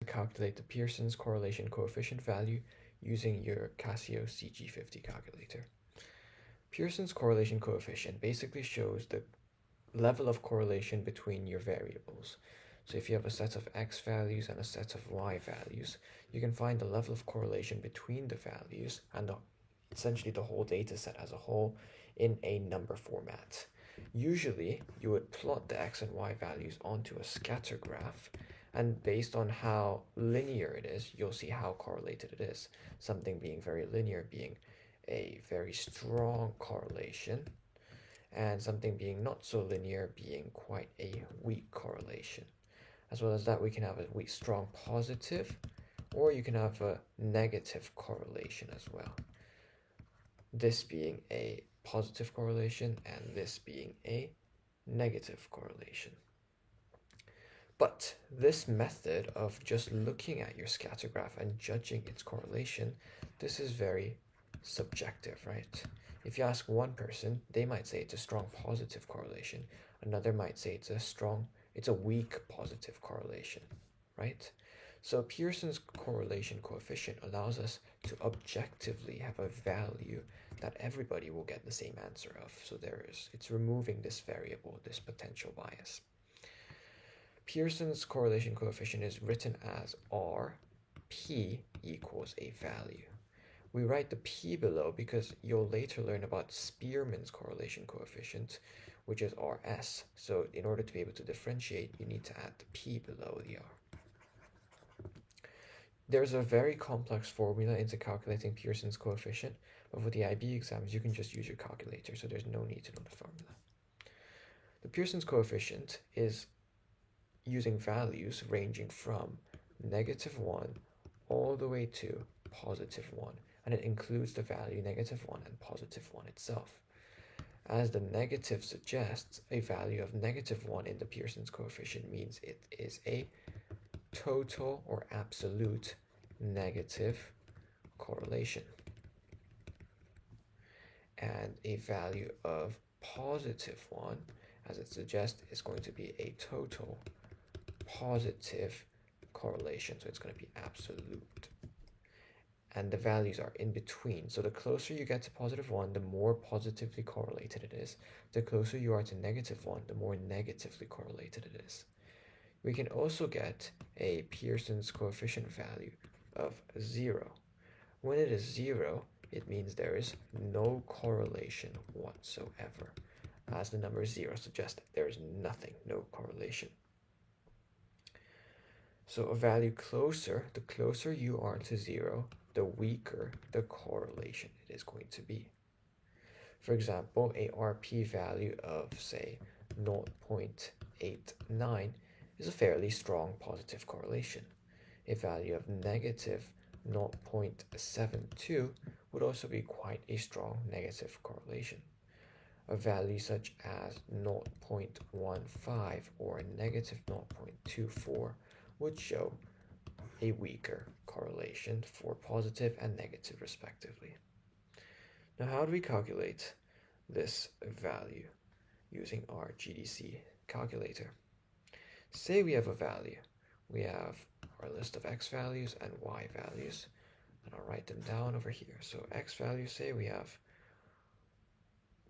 calculate the Pearson's correlation coefficient value using your Casio CG50 calculator. Pearson's correlation coefficient basically shows the level of correlation between your variables. So if you have a set of x values and a set of y values, you can find the level of correlation between the values and essentially the whole data set as a whole in a number format. Usually, you would plot the x and y values onto a scatter graph, and based on how linear it is, you'll see how correlated it is. Something being very linear being a very strong correlation, and something being not so linear being quite a weak correlation. As well as that, we can have a weak, strong positive, or you can have a negative correlation as well. This being a positive correlation and this being a negative correlation. But this method of just looking at your scatter graph and judging its correlation, this is very subjective, right? If you ask one person, they might say it's a strong positive correlation. Another might say it's a weak positive correlation, right? So Pearson's correlation coefficient allows us to objectively have a value that everybody will get the same answer of. So it's removing this variable, this potential bias. Pearson's correlation coefficient is written as R, P equals a value. We write the P below because you'll later learn about Spearman's correlation coefficient, which is RS. So in order to be able to differentiate, you need to add the P below the R. There's a very complex formula into calculating Pearson's coefficient, but for the IB exams, you can just use your calculator, so there's no need to know the formula. The Pearson's coefficient is using values ranging from -1 all the way to +1, and it includes the value -1 and +1 itself. As the negative suggests, a value of -1 in the Pearson's coefficient means it is a total or absolute negative correlation. And a value of +1, as it suggests, is going to be a total positive correlation, so it's going to be absolute. And the values are in between, so the closer you get to +1, the more positively correlated it is. The closer you are to -1, the more negatively correlated it is. We can also get a Pearson's coefficient value of 0. When it is 0, it means there is no correlation whatsoever. As the number 0 suggests, there is nothing, no correlation. So a value closer, the closer you are to 0, the weaker the correlation it is going to be. For example, a RP value of, say, 0.89 is a fairly strong positive correlation. A value of -0.72 would also be quite a strong negative correlation. A value such as 0.15 or a -0.24 would show a weaker correlation for positive and negative respectively. Now, how do we calculate this value using our GDC calculator? Say we have a value. We have our list of x values and y values, and I'll write them down over here. So x values, say we have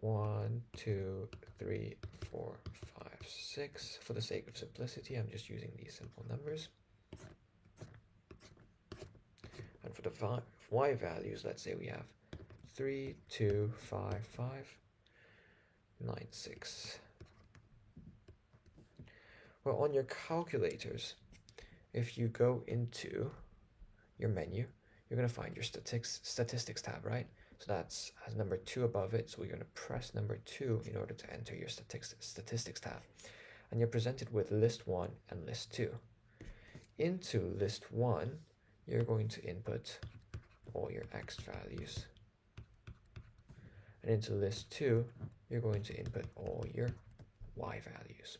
1, 2, 3, 4, 5, 6. For the sake of simplicity, I'm just using these simple numbers. And for the y values, let's say we have 3, 2, 5, 5, 9, 6. Well, on your calculators, if you go into your menu, you're going to find your statistics tab, right? So that's has number 2 above it, so we're going to press number 2 in order to enter your statistics tab. And you're presented with list 1 and list 2. Into list 1, you're going to input all your x values. And into list 2, you're going to input all your y values.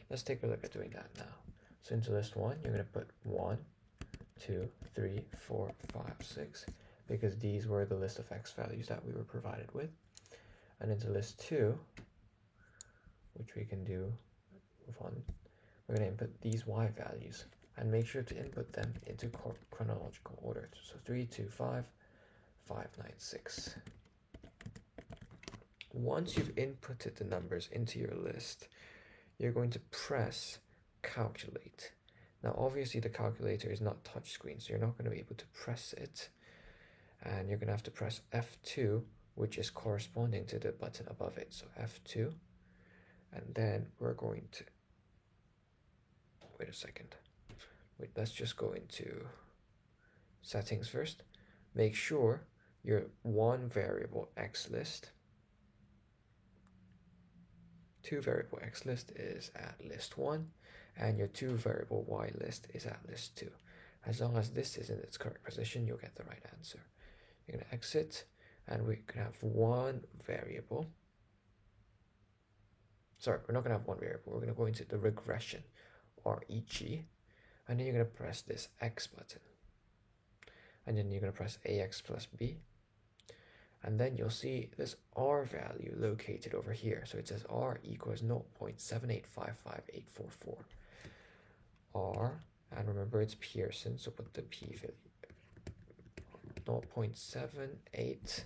Let's take a look at doing that now. So into list 1, you're going to put 1, 2, 3, 4, 5, 6, because these were the list of x values that we were provided with. And into list 2, which we can do with 1, we're going to input these y values. and make sure to input them into chronological order. So 3, 2, 5, 5, 9, 6. Once you've inputted the numbers into your list, you're going to press calculate. Now obviously the calculator is not touchscreen, so you're not going to be able to press it, and you're going to have to press F2, which is corresponding to the button above it. So F2, and then we're going to wait a second. Let's just go into settings first. Make sure your one variable X list, two variable X list is at list 1, and your two variable Y list is at list 2. As long as this is in its correct position, you'll get the right answer. You're going to exit, and we can have one variable. Sorry, we're not going to have one variable. We're going to go into the regression, or EG, and then you're going to press this X button. And then you're going to press AX plus B. And then you'll see this R value located over here. So it says R equals 0.7855844. R, and remember it's Pearson, so put the P value. 0.7855.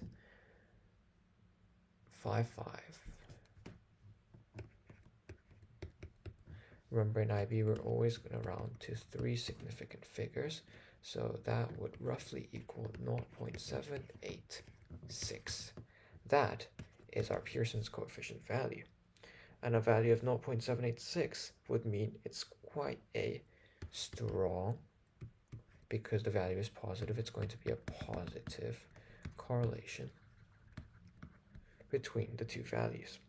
Remember in IB we're always going to round to 3 significant figures, so that would roughly equal 0.786. That is our Pearson's coefficient value, and a value of 0.786 would mean it's quite a strong, because the value is positive, it's going to be a positive correlation between the two values.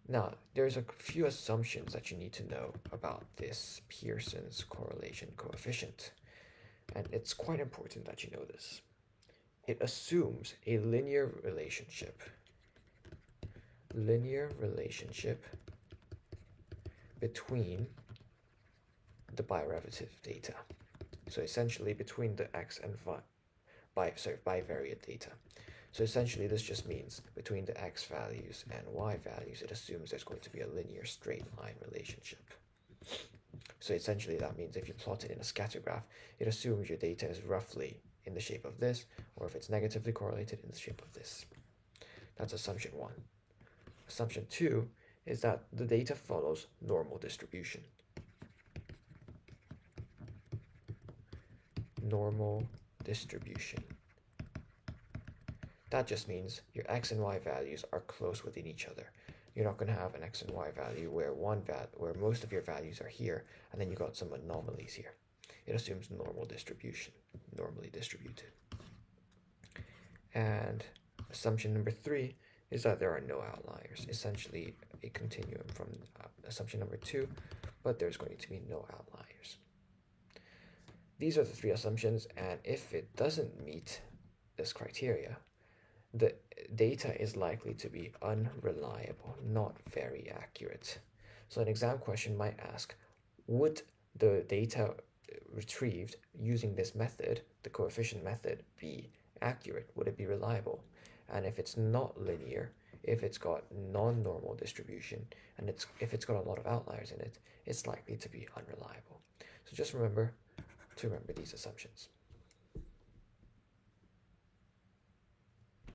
Now, there's a few assumptions that you need to know about this Pearson's correlation coefficient, and it's quite important that you know this. It assumes a linear relationship between the biderivative data. So essentially between the x and bivariate data. So essentially this just means between the x values and y values, it assumes there's going to be a linear straight line relationship. So essentially that means if you plot it in a scatter graph, it assumes your data is roughly in the shape of this, or if it's negatively correlated, in the shape of this. That's assumption 1. Assumption 2 is that the data follows normal distribution. Normal distribution. That just means your x and y values are close within each other. You're not going to have an x and y value where where most of your values are here, and then you got some anomalies here. It assumes normal distribution, normally distributed. And assumption number 3 is that there are no outliers, essentially a continuum from assumption number 2, but there's going to be no outliers. These are the 3 assumptions, and if it doesn't meet this criteria, the data is likely to be unreliable, not very accurate. So an exam question might ask, would the data retrieved using this method, the coefficient method, be accurate? Would it be reliable? And if it's not linear, if it's got non-normal distribution, and if it's got a lot of outliers in it, it's likely to be unreliable. So just remember these assumptions.